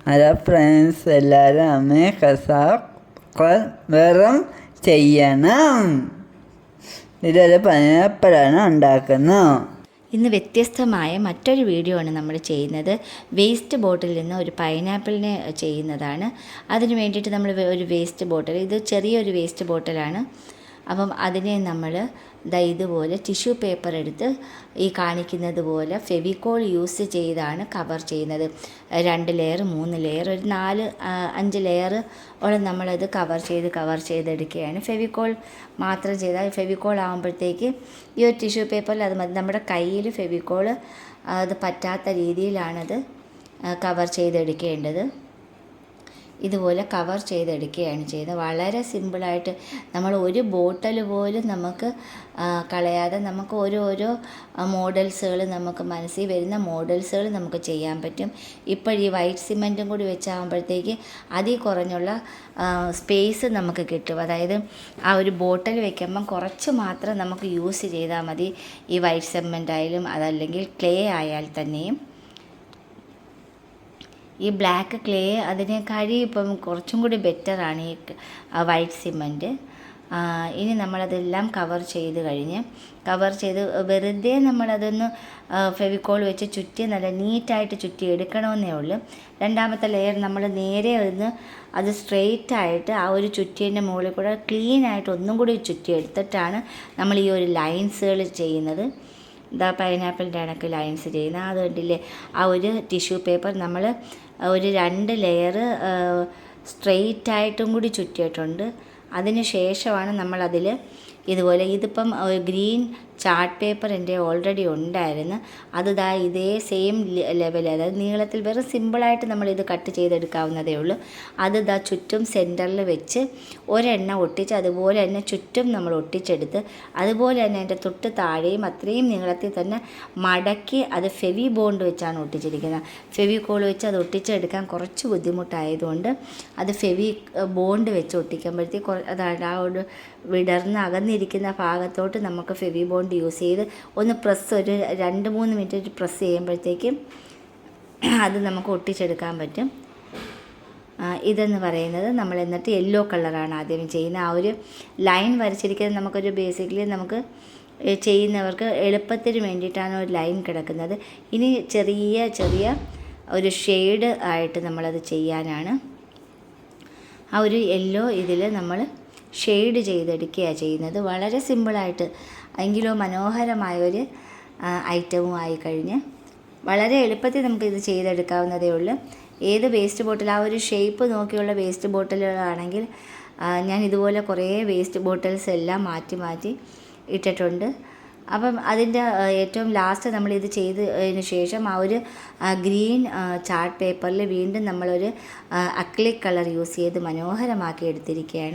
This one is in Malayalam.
ഹലോ ഫ്രണ്ട്സ്, എല്ലാവരും അമ്മയെ വെറും ചെയ്യണം. ഇതൊരു പൈനാപ്പിളാണ് ഉണ്ടാക്കുന്നത്. ഇന്ന് വ്യത്യസ്തമായ മറ്റൊരു വീഡിയോ ആണ് നമ്മൾ ചെയ്യുന്നത്. വേസ്റ്റ് ബോട്ടിൽ നിന്ന് ഒരു പൈനാപ്പിളിനെ ചെയ്യുന്നതാണ്. അതിന് വേണ്ടിയിട്ട് നമ്മൾ ഒരു വേസ്റ്റ് ബോട്ടിൽ, ഇത് ചെറിയൊരു വേസ്റ്റ് ബോട്ടിലാണ്. അപ്പം അതിനെ നമ്മൾ ഇതുപോലെ ടിഷ്യൂ പേപ്പർ എടുത്ത് ഈ കാണിക്കുന്നത് പോലെ ഫെവിക്കോൾ യൂസ് ചെയ്താണ് കവർ ചെയ്യുന്നത്. 2 ലെയർ 3 ലെയർ ഒരു 4-5 ലെയർ ഓളം നമ്മളത് കവർ ചെയ്തെടുക്കുകയാണ്. ഫെവിക്കോൾ മാത്രം ചെയ്താൽ ഫെവിക്കോൾ ആകുമ്പോഴത്തേക്ക് ഈ ഒരു ടിഷ്യൂ പേപ്പറിൽ അത് മതി. നമ്മുടെ കയ്യിൽ ഫെവിക്കോൾ അത് പറ്റാത്ത രീതിയിലാണത് കവർ ചെയ്തെടുക്കേണ്ടത്. ഇതുപോലെ കവർ ചെയ്തെടുക്കുകയാണ് ചെയ്യുന്നത്. വളരെ സിമ്പിളായിട്ട് നമ്മൾ ഒരു ബോട്ടിൽ പോലും നമുക്ക് കളയാതെ നമുക്ക് ഓരോരോ മോഡൽസുകൾ, നമുക്ക് മനസ്സിൽ വരുന്ന മോഡൽസുകൾ നമുക്ക് ചെയ്യാൻ പറ്റും. ഇപ്പോൾ ഈ വൈറ്റ് സിമെൻറ്റും കൂടി വെച്ചാകുമ്പോഴത്തേക്ക് അതിൽ കുറഞ്ഞുള്ള സ്പേസ് നമുക്ക് കിട്ടും. അതായത് ആ ഒരു ബോട്ടിൽ വയ്ക്കുമ്പം കുറച്ച് മാത്രം നമുക്ക് യൂസ് ചെയ്താൽ മതി. ഈ വൈറ്റ് സിമെൻ്റ് ആയാലും അതല്ലെങ്കിൽ ക്ലേ ആയാൽ തന്നെയും. ഈ ബ്ലാക്ക് ക്ലേ അതിനേക്കാളും ഇപ്പം കുറച്ചും കൂടി ബെറ്ററാണ് ഈ വൈറ്റ് സിമൻറ്റ്. ഇനി നമ്മളതെല്ലാം കവർ ചെയ്ത് വെറുതെ നമ്മളതൊന്ന് ഫെവിക്കോൾ വെച്ച് ചുറ്റി നല്ല നീറ്റായിട്ട് ചുറ്റി എടുക്കണമെന്നേ ഉള്ളൂ. രണ്ടാമത്തെ ലെയർ നമ്മൾ നേരെ അത് സ്ട്രെയിറ്റ് ആയിട്ട് ആ ഒരു ചുറ്റിൻ്റെ മുകളിൽ കൂടെ ക്ലീനായിട്ട് ഒന്നും കൂടി ചുറ്റി എടുത്തിട്ടാണ് നമ്മൾ ഈ ഒരു ലൈൻസുകൾ ചെയ്യുന്നത്. പൈനാപ്പിളിൻ്റെ കണക്ക് ലൈൻസ് ചെയ്യുന്നത് അത് കണ്ടില്ലേ. ആ ഒരു ടിഷ്യൂ പേപ്പർ നമ്മൾ ഒരു 2 ലെയർ സ്ട്രെയിറ്റായിട്ടും കൂടി ചുറ്റിയിട്ടുണ്ട്. അതിന് ശേഷമാണ് നമ്മളതിൽ ഇതുപോലെ, ഇതിപ്പം ഗ്രീൻ ചാർട്ട് പേപ്പർ എൻ്റെ ഓൾറെഡി ഉണ്ടായിരുന്നു. അത് ഇതേ സെയിം ലെവൽ, അതായത് നീളത്തിൽ വെറും സിമ്പിളായിട്ട് നമ്മളിത് കട്ട് ചെയ്തെടുക്കാവുന്നതേ ഉള്ളൂ. അത് ചുറ്റും സെൻറ്ററിൽ വെച്ച് ഒരെണ്ണം ഒട്ടിച്ച് അതുപോലെ തന്നെ ചുറ്റും നമ്മൾ ഒട്ടിച്ചെടുത്ത് അതുപോലെ തന്നെ അതിൻ്റെ തൊട്ട് താഴെയും അത്രയും നീളത്തിൽ തന്നെ മടക്കി അത് ഫെവി ബോണ്ട് വെച്ചാണ് ഒട്ടിച്ചിരിക്കുന്നത്. ഫെവിക്കോൾ വെച്ച് അത് ഒട്ടിച്ചെടുക്കാൻ കുറച്ച് ബുദ്ധിമുട്ടായതുകൊണ്ട് അത് ഫെവി ബോണ്ട് വെച്ച് ഒട്ടിക്കുമ്പോഴത്തേക്ക് അതാണ് ആ ഒരു വിടർന്ന് അകന്നിരിക്കുന്ന ഭാഗത്തോട്ട് നമുക്ക് ഫെവി ബോണ്ട് യൂസ് ചെയ്ത് ഒന്ന് പ്രസ് ഒരു 2-3 മിനിറ്റ് പ്രസ് ചെയ്യുമ്പോഴത്തേക്കും അത് നമുക്ക് ഒട്ടിച്ചെടുക്കാൻ പറ്റും. ഇതെന്ന് പറയുന്നത് നമ്മൾ എന്നിട്ട് യെല്ലോ കളറാണ് ആദ്യം ചെയ്യുന്നത്. ആ ഒരു ലൈൻ വരച്ചിരിക്കുന്നത് നമുക്കൊരു ബേസിക്കലി നമുക്ക് ചെയ്യുന്നവർക്ക് എളുപ്പത്തിന് വേണ്ടിയിട്ടാണ് ഒരു ലൈൻ കിടക്കുന്നത്. ഇനി ചെറിയ ഒരു ഷെയ്ഡ് ആയിട്ട് നമ്മളത് ചെയ്യാനാണ്. ആ ഒരു യെല്ലോ ഇതിൽ നമ്മൾ ഷെയ്ഡ് ചെയ്തെടുക്കുകയാണ് ചെയ്യുന്നത്. വളരെ സിമ്പിളായിട്ട് എങ്കിലോ മനോഹരമായൊരു ഐറ്റവും ആയിക്കഴിഞ്ഞ് വളരെ എളുപ്പത്തിൽ നമുക്കിത് ചെയ്തെടുക്കാവുന്നതേ ഉള്ളൂ. ഏത് വേസ്റ്റ് ബോട്ടിൽ, ആ ഒരു ഷേപ്പ് നോക്കിയുള്ള വേസ്റ്റ് ബോട്ടിലുകളാണെങ്കിൽ ഞാൻ ഇതുപോലെ കുറേ വേസ്റ്റ് ബോട്ടിൽസ് എല്ലാം മാറ്റി ഇട്ടിട്ടുണ്ട്. അപ്പം അതിൻ്റെ ഏറ്റവും ലാസ്റ്റ് നമ്മളിത് ചെയ്തതിന് ശേഷം ആ ഒരു ഗ്രീൻ ചാർട്ട് പേപ്പറിൽ വീണ്ടും നമ്മളൊരു അക്രിലിക് കളർ യൂസ് ചെയ്ത് മനോഹരമാക്കി എടുത്തിരിക്കുകയാണ്.